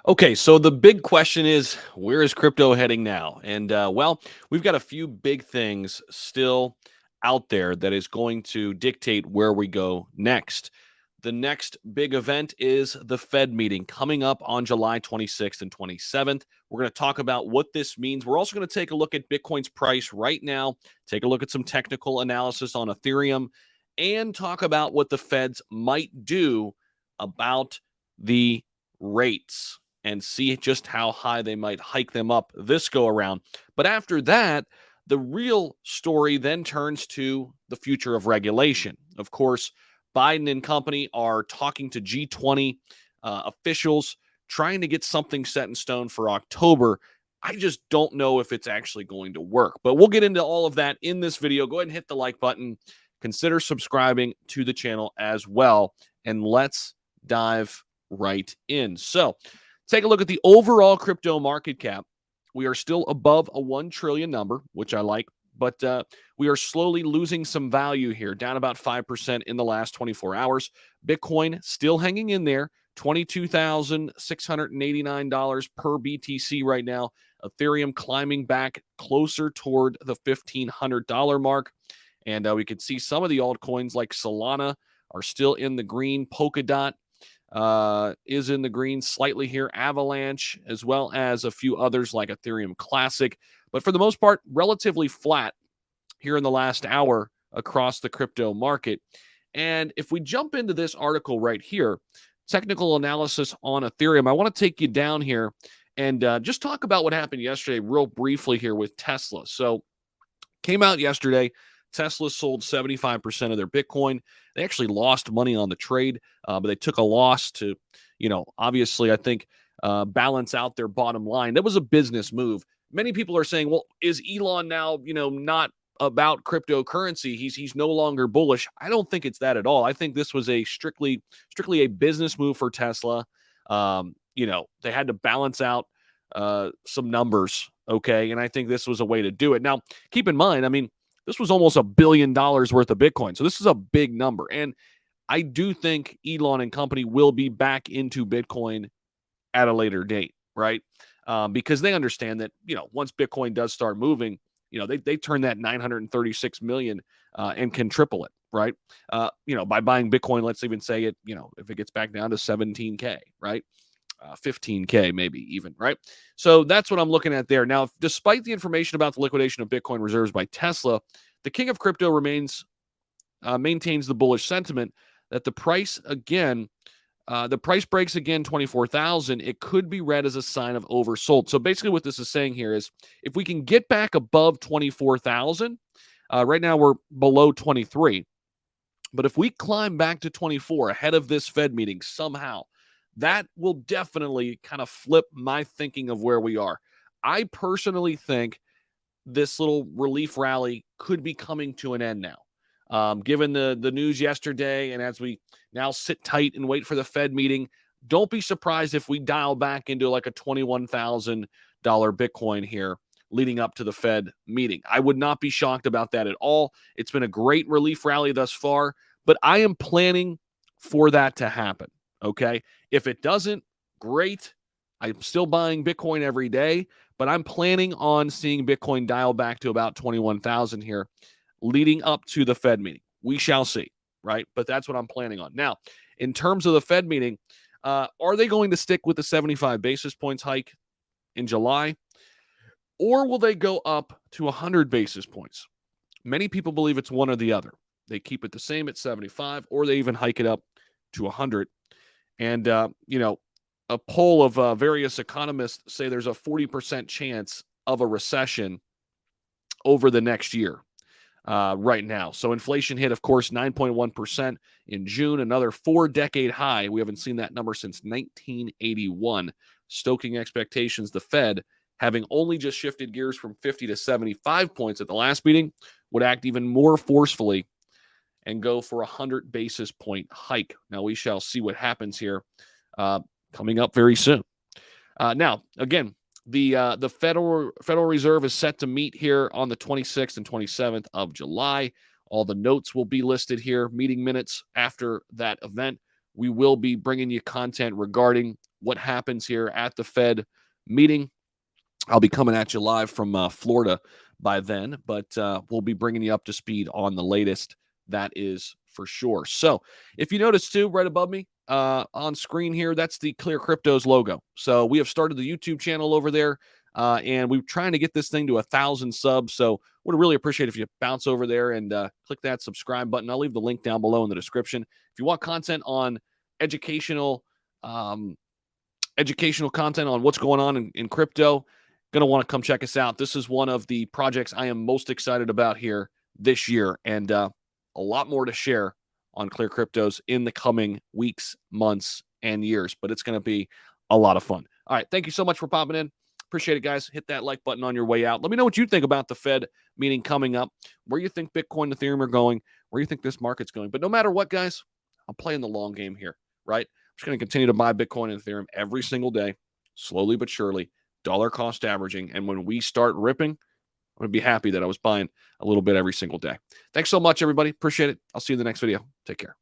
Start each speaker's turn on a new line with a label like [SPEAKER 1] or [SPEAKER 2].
[SPEAKER 1] Okay, so the big question is, where is crypto heading now? And we've got a few big things still out there that is going to dictate where we go next. The next big event is the Fed meeting coming up on July 26th and 27th. We're going to talk about what this means. We're also going to take a look at Bitcoin's price right now, take a look at some technical analysis on Ethereum, and talk about what the Feds might do about the rates and see just how high they might hike them up this go around. But after that, the real story then turns to the future of regulation. Of course, Biden and company are talking to G20 officials, trying to get something set in stone for October. I just don't know if it's actually going to work. But we'll get into all of that in this video. Go ahead and hit the like button. Consider subscribing to the channel as well. And let's dive right in. So, take a look at the overall crypto market cap. We are still above a 1 trillion number, which I like, but we are slowly losing some value here, down about 5% in the last 24 hours. Bitcoin still hanging in there, $22,689 per BTC right now. Ethereum climbing back closer toward the $1,500 mark. And we can see some of the altcoins like Solana are still in the green. Polkadot is in the green slightly here. Avalanche, as well as a few others like Ethereum Classic. But for the most part, relatively flat here in the last hour across the crypto market. And if we jump into this article right here, technical analysis on Ethereum, I want to take you down here and just talk about what happened yesterday real briefly here with Tesla. So, came out yesterday. Tesla sold 75% of their Bitcoin. They actually lost money on the trade, but they took a loss to, obviously, I think, balance out their bottom line. That was a business move. Many people are saying, well, is Elon now, not about cryptocurrency? He's no longer bullish. I don't think it's that at all. I think this was a strictly a business move for Tesla. They had to balance out some numbers, okay, and I think this was a way to do it. Now, keep in mind, I mean, this was almost $1 billion worth of Bitcoin. So this is a big number. And I do think Elon and company will be back into Bitcoin at a later date, right? Because they understand that, once Bitcoin does start moving, they turn that 936 million and can triple it, right? By buying Bitcoin, let's even say it, if it gets back down to 17K, right? 15K, maybe even, right? So that's what I'm looking at there. Now, despite the information about the liquidation of Bitcoin reserves by Tesla, the king of crypto maintains the bullish sentiment that the price breaks again 24,000. It could be read as a sign of oversold. So basically, what this is saying here is if we can get back above 24,000, right now we're below 23. But if we climb back to 24 ahead of this Fed meeting somehow, that will definitely kind of flip my thinking of where we are. I personally think this little relief rally could be coming to an end now. Given the news yesterday, and as we now sit tight and wait for the Fed meeting, don't be surprised if we dial back into like a $21,000 Bitcoin here leading up to the Fed meeting. I would not be shocked about that at all. It's been a great relief rally thus far, but I am planning for that to happen. Okay. If it doesn't, great. I'm still buying Bitcoin every day, but I'm planning on seeing Bitcoin dial back to about 21,000 here leading up to the Fed meeting. We shall see, right? But that's what I'm planning on. Now, in terms of the Fed meeting, are they going to stick with the 75 basis points hike in July? Or will they go up to 100 basis points? Many people believe it's one or the other. They keep it the same at 75, or they even hike it up to 100. And, a poll of various economists say there's a 40% chance of a recession over the next year right now. So inflation hit, of course, 9.1% in June, another 4-decade high. We haven't seen that number since 1981, stoking expectations. The Fed, having only just shifted gears from 50 to 75 points at the last meeting, would act even more forcefully and go for a 100 basis point hike. Now, we shall see what happens here coming up very soon. Now, again, the Federal Reserve is set to meet here on the 26th and 27th of July. All the notes will be listed here, meeting minutes after that event. we will be bringing you content regarding what happens here at the Fed meeting. I'll be coming at you live from Florida by then, but we'll be bringing you up to speed on the latest. That is for sure. So if you notice too, right above me on screen here, that's the Clear Cryptos logo. So we have started the YouTube channel over there, and we're trying to get this thing to 1,000 subs. So would really appreciate if you bounce over there and click that subscribe button. I'll leave the link down below in the description. If you want content on educational content on what's going on in crypto, going to want to come check us out. This is one of the projects I am most excited about here this year, and a lot more to share on Clear Cryptos in the coming weeks, months, and years, but it's going to be a lot of fun. All right. Thank you so much for popping in. Appreciate it, guys. Hit that like button on your way out. Let me know what you think about the Fed meeting coming up, where you think Bitcoin and Ethereum are going, where you think this market's going. But no matter what, guys, I'm playing the long game here, right? I'm just going to continue to buy Bitcoin and Ethereum every single day, slowly but surely, dollar cost averaging. And when we start ripping, I'm going to be happy that I was buying a little bit every single day. Thanks so much, everybody. Appreciate it. I'll see you in the next video. Take care.